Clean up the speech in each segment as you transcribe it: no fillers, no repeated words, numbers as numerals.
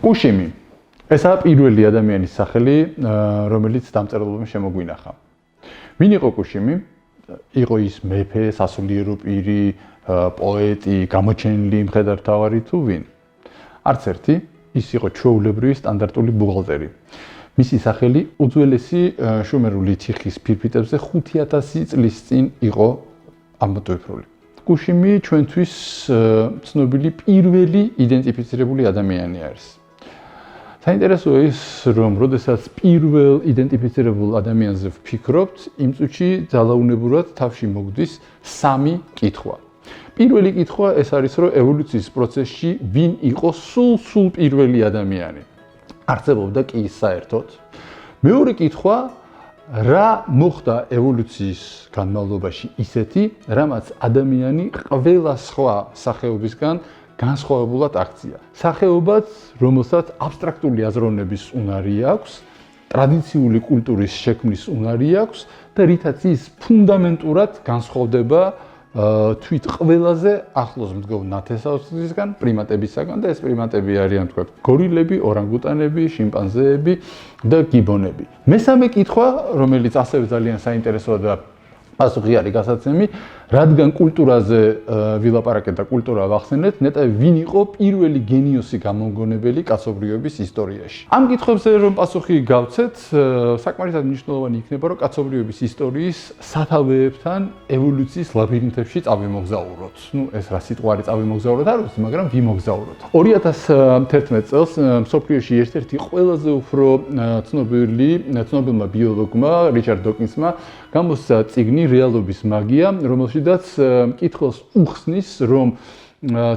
კუშიმი. ესაა პირველი ადამიანის სახელი, რომელიც დამწერლობებში შემოგვინახა. ვინ იყო კუშიმი? იყო ის მეფე, სასულიერო პირი, პოეტი, გამოჩენილი მხედართმთავარი თუ ვინ? არც ერთი, ის იყო ჩვეულებრივი სტანდარტული ბუღალტერი. მისი სახელი უძველესი შუმერული თიხის ფირფიტებზე 5000 წლის წინ იყო ამოტვიფრული. კუშიმი ჩვენთვის ცნობილი პირველი იდენტიფიცირებული ადამიანი არის. საინტერესოა ის, რომ როდესაც პირველ იდენტიფიცირებულ ადამიანზე ვფიქრობთ, იმ წუთში ძალაუნებურად თავში მოგდის სამი კითხვა. პირველი კითხვა ეს არის, რომ ევოლუციის პროცესში ვინ იყო სულ პირველი ადამიანი? არსებობდა კი ის საერთოდ? მეორე კითხვა, რა მოხდა ევოლუციის განმავლობაში ისეთი, რამაც ადამიანი ყველა სხვა სახეობისგან განსხვავებულად აქცია. სახეობაც, რომელსაც აბსტრაქტული აზროვნების უნარი აქვს, ტრადიციული კულტურის შექმნის უნარი აქვს და რითაც ის ფუნდამენტურად განსხვავდება თვით ყველაზე ახლოს მდგომ ნათესაობისგან, პრიმატებისგან და ეს პრიმატები არიან თქვა გორილები, ორანგუტანები, შიმპანზეები და გიბონები. მესამე კითხვა, რომელიც ასევე ძალიან საინტერესოა და პასუხი არის გასაცემი, რადგან კულტურაზე ვილაპარაკეთ და კულტურა ვახსენეთ, ნეტავ ვინ იყო პირველი გენიოსი გამომგონებელი კაცობრიობის ისტორიაში. ამ კითხვებზე რომ პასუხი გავცეთ, საკმარისად მნიშვნელოვანი იქნება, რომ კაცობრიობის ისტორიის სათავეებთან ევოლუციის ლაბირინთებში წავიმოგზაუროთ. ეს რა სიტყვა არის წავიმოგზაუროთ, არ ვიცი, მაგრამ ვიმოგზაუროთ. 2011 წელს მსოფლიოში ერთ-ერთი ყველაზე უფრო ცნობილმა ბიოლოგმა, რიჩარდ დოკინსმა გამოსცა წიგნი რეალობის მაგია, რომელშიც კითხავს უხსნის, რომ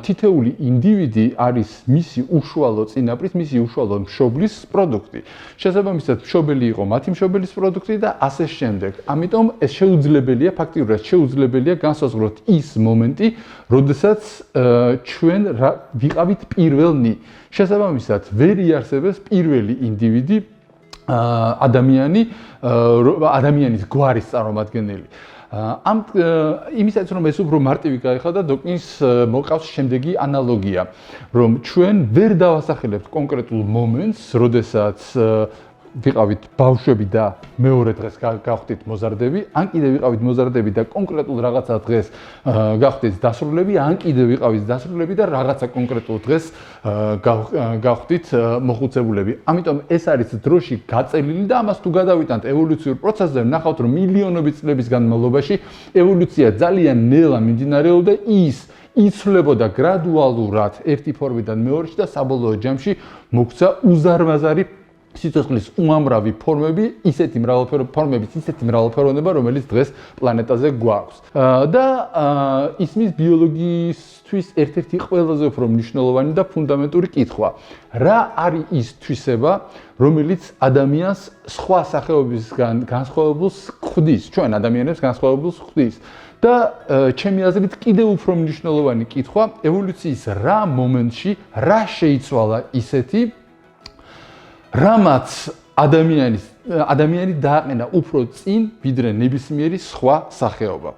თითეული ინდივიდი არის მისი უშუალო წინაპრის, მისი უშუალო მშობლის პროდუქტი. შესაბამისად, მშობელი იყო მათი მშობელის პროდუქტი და ასე შემდეგ. ამიტომ ეს შეუძლებელია, ფაქტიურად შეუძლებელია განსაზღვროთ ის მომენტი, როდესაც ჩვენ ვიყავით პირველნი. შესაბამისად, ვერ იარსებებს პირველი ინდივიდი ადამიანის გვარის წარმომადგენელი. იმისაც რომ ეს უფრო მარტივი გაიხადა, დოკინს მოყავს შემდეგი ანალოგია, რომ ჩვენ ვერ დავასახელებთ კონკრეტულ მომენტს, როდესაც ვიყავით ბავშვები და მეორე დღეს გავხდით მოზარდები, ან კიდევ ვიყავით მოზარდები და კონკრეტულ რაღაცა დღეს გავხდით დასრულები, ან კიდევ ვიყავით დასრულები და რაღაცა კონკრეტულ დღეს გავხდით მოხუცებულები. ამიტომ ეს არის დროში გაწელილი და ამას თუ გადავიტანთ ევოლუციურ პროცესზე, ვნახავთ, რომ მილიონობით წლების განმავლობაში ევოლუცია ძალიან ნელა მიმდინარეობდა, ის იცვლებოდა გრადუალურად ერთი ფორმიდან მეორეში და საბოლოო ჯამში მოგვცა უზარმაზარი სიცოცხლის უამრავი ფორმები, ისეთი მრავალფეროვნება, რომელიც დღეს პლანეტაზე გვაქვს. და ისმის ბიოლოგიისთვის ერთ-ერთი ყველაზე უფრო მნიშვნელოვანი და ფუნდამენტური კითხვა. რა არის ის თვისება, რომელიც ადამიანს სხვა სახეობისგან განსხვავებულს ხვდის, ჩვენ ადამიანებს განსხვავებულს ხვდის? და ჩემი აზრით კიდევ უფრო მნიშვნელოვანი კითხვა, ევოლუციის რა მომენტში, რა შეიცვალა ისეთი, რამაც ადამიანი დააყენა უფრო წინ, ვიდრე ნებისმიერი სხვა სახეობა.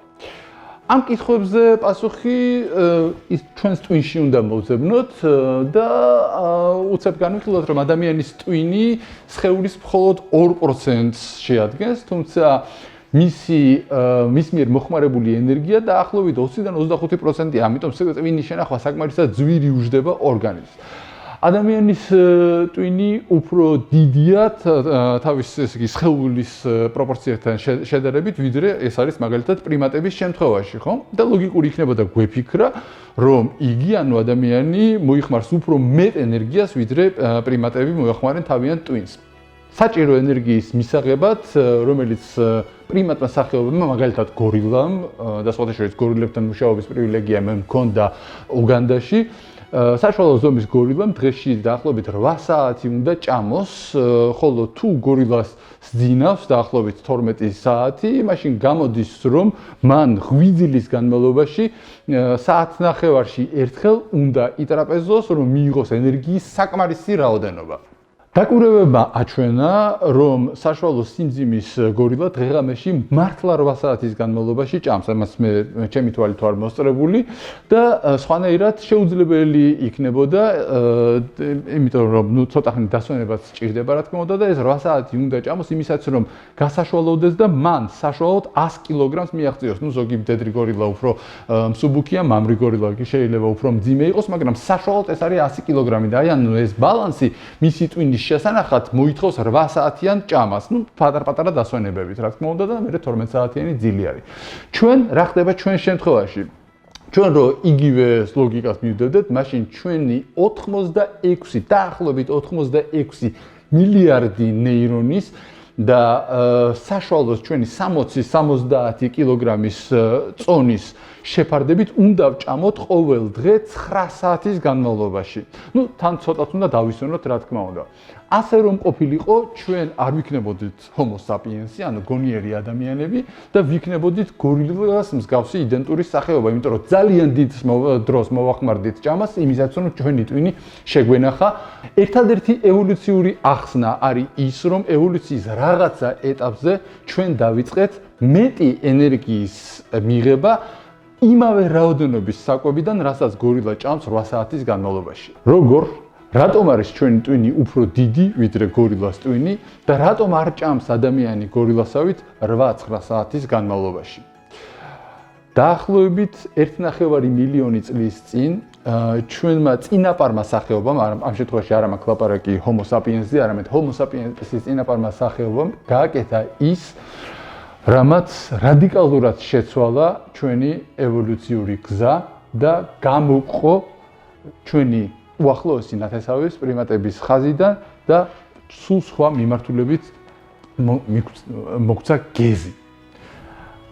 ამ კითხვებზე პასუხი ის ჩვენს ტვინში უნდა მოვძებნოთ და უცებ განვიხილოთ, რომ ადამიანის ტვინი სხეულის მხოლოდ 2%-ს შეადგენს, თუმცა მის მიერ მოხმარებული ენერგია დაახლოებით 20-დან 25%-ია, ამიტომ ტვინის შენახვა საკმარისად ძვირი უждდება ორგანიზმს. ადამიანის ტვინი უფრო დიდია თავის სხეულის პროპორციებთან შედარებით, ვიდრე ეს არის მაგალითად პრიმატების შემთხვევაში, ხო? და ლოგიკური იქნებოდა გვეფიქრა, რომ იგი, ანუ ადამიანი მოიხმარს უფრო მეტ ენერგიას, ვიდრე პრიმატები მოეხმარენ თავიანთ ტვინს. საჭირო ენერგიის მისაღებად, რომელიც პრიმატმა სახეობებმა, მაგალითად გორილამ და სხვათა შორის გორილებთან მუშაობის პრივილეგია მე მქონდა უგანდაში, საშუალო ზომის გორილამ დღეში დაახლოებით 8 საათი უნდა ჭამოს, ხოლო თუ გორილას სძინავს დაახლოებით 12 საათი, მაშინ გამოდის, რომ მან ღვიძლის განმავლობაში საათნახევარში ერთხელ უნდა იტრაპეზოს, რომ მიიღოს ენერგიის საკმარისი რაოდენობა. დაკვირვებებმა აჩვენა, რომ საშუალო სიმძიმის გორილა დღეღამეში მართლა 8 საათის განმავლობაში ჭამს, ამას მე ჩემი თვალით ვარ მოსწრებული და სხვანაირად შეუძლებელი იქნებოდა, იმიტომ რომ ცოტა ხნით დასვენებაც სჭირდება, რა თქმა უნდა და ეს 8 საათი უნდა ჭამოს იმისაც, რომ გასაშუალოდეს და მან საშუალოდ 100 კილოგრამს მიაღწიოს. ზოგი მდედრი გორილა უფრო მსუბუქია, მამრი გორილა კი შეიძლება უფრო მძიმე იყოს, მაგრამ საშუალოდ ეს არის 100 კილოგრამი და აი ანუ ეს ბალანსი მისი ტვინის შესანახად მოითხოვს 8 საათიან ჭამას. პატარ-პატარა დასვენებებით, რა თქმა უნდა და მე 12 საათიანი ძილი არის. ჩვენ რა ხდება ჩვენ შემთხვევაში? ჩვენ რო იგივე ლოგიკას მივდევდეთ, მაშინ ჩვენი 86 დაახლოებით 86 მილიარდი ნეირონის და საშუალოდ ჩვენი 60-70 კილოგრამის წონის შეფარდებით უნდა ვჭამოთ ყოველ დღე 9 საათის განმავლობაში. თან ცოტათ უნდა დავისვენოთ, რა თქმა უნდა. ასე რომ ყოფილიყო, ჩვენ არ ვიქნებოდით Homo sapiens-ი, ანუ გონიერი ადამიანები და ვიქნებოდით გორილას მსგავსი იდენტური სახეობა, იმიტომ რომ ძალიან დიდ დროს მოვახმარდით ჭამას, იმისაც რომ ჩვენი ტვინი შეგვენახა. ერთადერთი ევოლუციური ახსნა არის ის, რომ ევოლუციის რაღაცა ეტაპზე ჩვენ დავიწყეთ მეტი ენერგიის მიღება იმავე რაოდენობის საკვებიდან, რასაც გორილა ჭამს 8 საათის განმავლობაში. რატომ არის ჩვენი ტვინი უფრო დიდი ვიდრე გორილას ტვინი და რატომ არ ჭამს ადამიანი გორილასავით 8-9 საათის განმავლობაში? დაახლოებით 1.5 მილიონი წლის წინ ჩვენმა წინაპარმა სახეობამ, ამ შემთხვევაში არ მაქვს ლაპარაკი Homo sapiens-ზე, არამედ Homo sapiens-ის წინაპარმა სახეობამ გააკეთა ის, რამაც რადიკალურად შეცვალა ჩვენი ევოლუციური გზა და გამოვყო ჩვენი უახლოესი ნათესავების პრიმატების ხაზიდან და სულ სხვა მიმართულებით მოგვცა გეზი.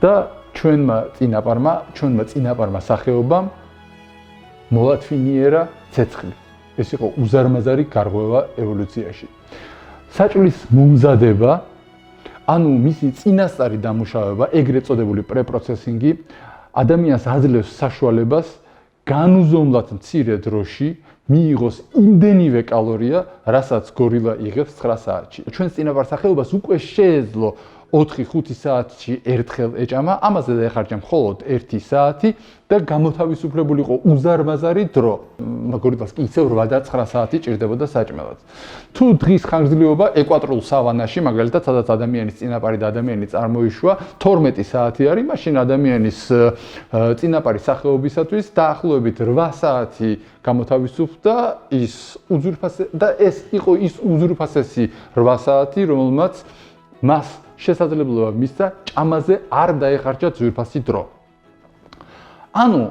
და ჩვენმა წინაპარმა სახეობამ მოვათვინიერა ცეცხლი. ეს იყო უზარმაზარი გარღვევა ევოლუციაში. საჭმლის მომზადება, ანუ მისი წინასწარი დამუშავება, ეგრეთ წოდებული პრეპროცესინგი, ადამიანს აძლევს საშუალებას განუზომლად მცირე დროში მიიღოს იმდენივე კალორია, რასაც გორილა იღებს 9 საათში. ჩვენს წინაპარ სახეობას უკვე შეეძლო 4-5 საათში ერთხელ ეჭამა, ამაზე დაეხარჯა მხოლოდ 1 საათი და გამოთავისუფლებული იყო უზარმაზარი დრო. გორილას კი ისევ 8 და 9 საათი ჭირდებოდა საჭმელად. თუ დღის ხანგრძლივობა ეკვატორულ სავანაში, მაგალითად, სადაც ადამიანის წინაპარი და ადამიანი წარმოიშვა 12 საათი არის, მაშინ ადამიანის წინაპარი სახეობისათვის დაახლოებით 8 საათი გამოთავისუფლდა ეს იყო ის უზურპასესი 8 საათი, რომელმაც მას შესაძლებლობა მისცა ჭამაზე არ დაეხარჯა ძვირფასი დრო. ანუ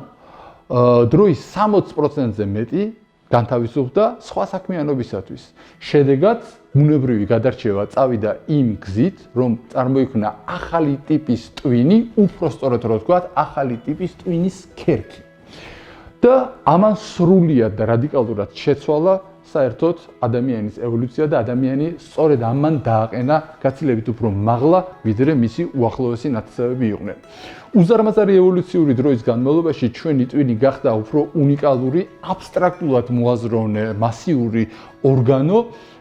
დროის 60%-ზე მეტი განთავისუფლდა სხვა საქმიანობისათვის. შედეგად ბუნებრივი გადარჩევა წავიდა იმ გზით, რომ წარმოიქმნა ახალი ტიპის ტვინი, უფრო სწორად რო ვთქვათ, ახალი ტიპის ტვინის ქერქი. და ამან სრულიად და რადიკალურად შეცვალა საერთოდ ადამიანის ევოლუცია და ადამიანი სწორედ ამან დააყენა გაცილებით უფრო მაღლა, ვიდრე მისი უახლოესი ნათესავები იყვნენ. უზარმაზარი ევოლუციური დროის განმავლობაში ჩვენი ტვინი გახდა უფრო უნიკალური, აბსტრაქტულად მოაზროვნე, მასიური ორგანო,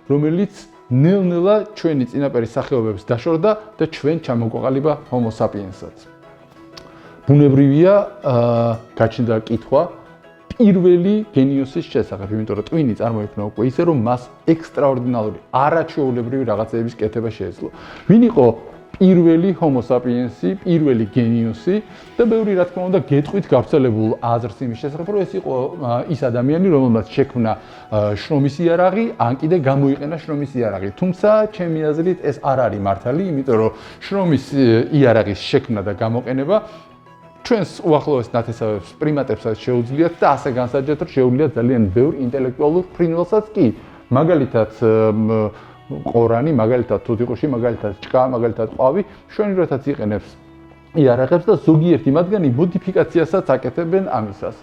რომელიც ნელ-ნელა ჩვენი წინაპარი სახეობებს დაშორდა და ჩვენ ჩამოგვაყალიბა Homo sapiens-ად. ბუნებრივია გაჩნდა კითხვა პირველი გენიოსის შესახებ, იმიტომ რომ ტვინი წარმოიქმნა უკვე ისე, რომ მას ექსტრაორდინალური, არაჩვეულებრივი რაღაცეების კეთება შეეძლო. ვინ იყო პირველი Homo sapiens-ი, პირველი გენიოსი და ბევრი რა თქმა უნდა გეტყვით გავრცელებულ აზრს იმის შესახებ, რომ ეს იყო ის ადამიანი, რომელმაც შექმნა შრომის იარაღი, ან კიდე გამოიყენა შრომის იარაღი. თუმცა, ჩემი აზრით, ეს არ არის მართალი, იმიტომ რომ შრომის იარაღის შექმნა და გამოყენება ჩვენს უახლოეს ნათესავებს პრიმატებსაც შეუძლიათ და ასე განსაჯეთ, რომ შეუძლიათ ძალიან ბევრ ინტელექტუალურ ფრინველსაც კი. მაგალითად, ყორანი, მაგალითად თუთიყუში, მაგალითად ჭკა, მაგალითად ყვავი, შვენივრათაც იყენებს იარაღებს და ზოგიერთი მათგანი მოდიფიკაციასაც აკეთებენ ამისას.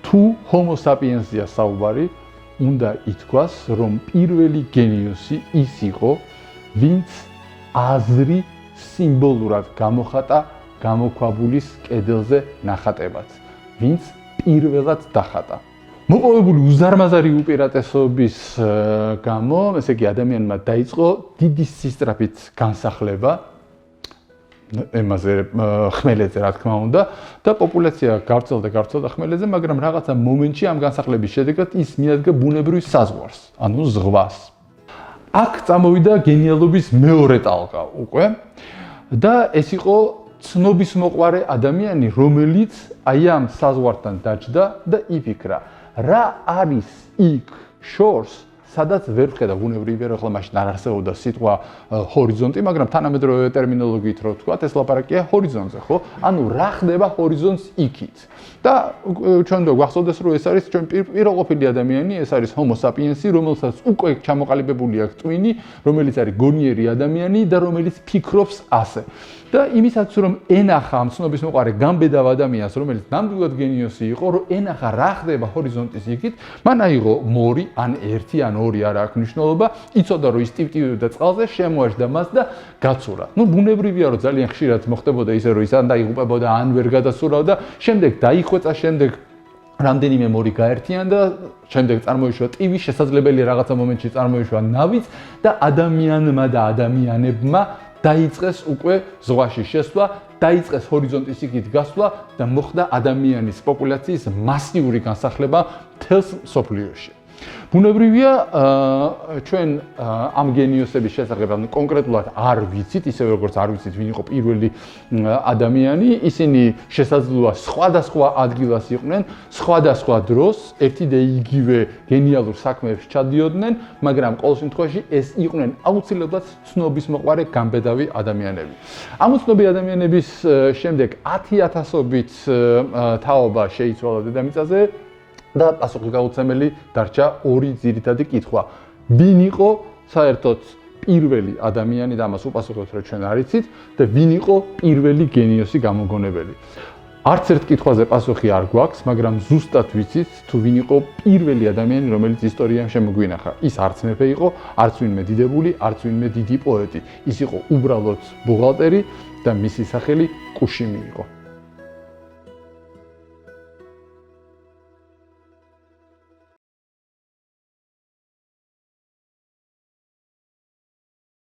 თუ Homo sapiens-ია საუბარი, უნდა ითქვას, რომ პირველი გენიოსი ის იყო, ვინც აზრი სიმბოლურად გამოხატა გამოქვაბულის კედელზე ნახატებად, ვინც პირველად დახატა. მოპოვებული უზარმაზარი უპირატესობის გამო, ესე იგი ადამიანმა დაიწყო დიდი სისწრაფით განსახლება ემაზე ხმელეთზე რა თქმა უნდა და პოპულაცია გავრცელდა ხმელეთზე, მაგრამ რაღაცა მომენტში ამ განსახლების შედეგად ის მიადგა ბუნებრივ საზღვარს, ანუ ზღვას. აქ წამოვიდა გენიალობის მეორე ტალღა უკვე და ეს იყო ცნობისმოყვარე ადამიანი, რომელიც აი ამ საზღვართან დაჯდა და იფიქრა, რა არის იქ შორს, სადაც ვერ ვხედავ ბუნებრივი ვერ ახლა მაშინ არ არსებობდა სიტყვა ჰორიზონტი, მაგრამ თანამედროვე ტერმინოლოგიით რო ვთქვათ, ეს ლაპარაკია ჰორიზონტზე, ხო? ანუ რა ხდება ჰორიზონტს იქით. და ჩვენ და გვახსოვდეს, რომ ეს არის ჩვენ პიროყოფილი ადამიანი, ეს არის Homo sapiens-ი, რომელსაც უკვე ჩამოყალიბებული აქვს ტვინი, რომელიც არის გონიერი ადამიანი და რომელიც ფიქრობს ასე. და იმისაც რომ ენახა ამ ცნობისმოყვარე გამბედავ ადამიანს, რომელიც ნამდვილად გენიოსი იყო, რომ ენახა რა ხდება ჰორიზონტის იქით, მან აიღო მორი, ან ერთი, ან ორი არ აქვს მნიშვნელობა, იცოდა რომ ის ტივტივებდა წყალზე, შემოაჯდა მას და გაცურა. ნუ ბუნებრივია რომ ძალიან ხშირად მოხდებოდა ისე რომ ის ან დაიღუპებოდა, ან ვერ გადასურავდა, შემდეგ დაიხვეწა, შემდეგ რამდენიმე მორი გაერთიანდა, შემდეგ წარმოიშვა ტივი, შესაძლებელია რაღაცა მომენტში წარმოიშვა ნავიც და ადამიანმა და ადამიანებმა დაიწყეს უკვე ზღვაში შესვლა, დაიწყეს ჰორიზონტის იქით გასვლა და მოხდა ადამიანის პოპულაციის მასიური განსახლება მთელს მსოფლიოში. ბუნებრივია, ჩვენ ამ გენიოსების შესახებ კონკრეტულად არ ვიცით, ისე როგორც არ ვიცით, ვინ იყო პირველი ადამიანი, ისინი შესაძლოა სხვადასხვა ადგილას იყვნენ, სხვადასხვა დროს, ერთი და იგივე გენიალურ საქმეებში ჩადიოდნენ, მაგრამ ყოველ შემთხვევაში ეს იყვნენ აუცილებლად ცნობისმოყვარე გამბედავი ადამიანები. ამ უცნობი ადამიანების შემდეგ 10,000-ობით თაობა შეიცვალა დედამიწაზე და პასუხისგაუცემელი დარჩა ორი ძირითადი კითხვა. ვინ იყო საერთოდ პირველი ადამიანი და ამას უპასუხებთ, რომ ჩვენ არ იცით და ვინ იყო პირველი გენიოსი გამოგონებელი. არც ერთ კითხვაზე პასუხი არ გვაქვს, მაგრამ ზუსტად ვიცით თუ ვინ იყო პირველი ადამიანი, რომელიც ისტორიამ შემოგვინახა. ის არც მეფე იყო, არც ვინმე დიდებული, არც ვინმე დიდი პოეტი. ის იყო უბრალოდ ბუღალტერი და მისი სახელი კუშიმი იყო.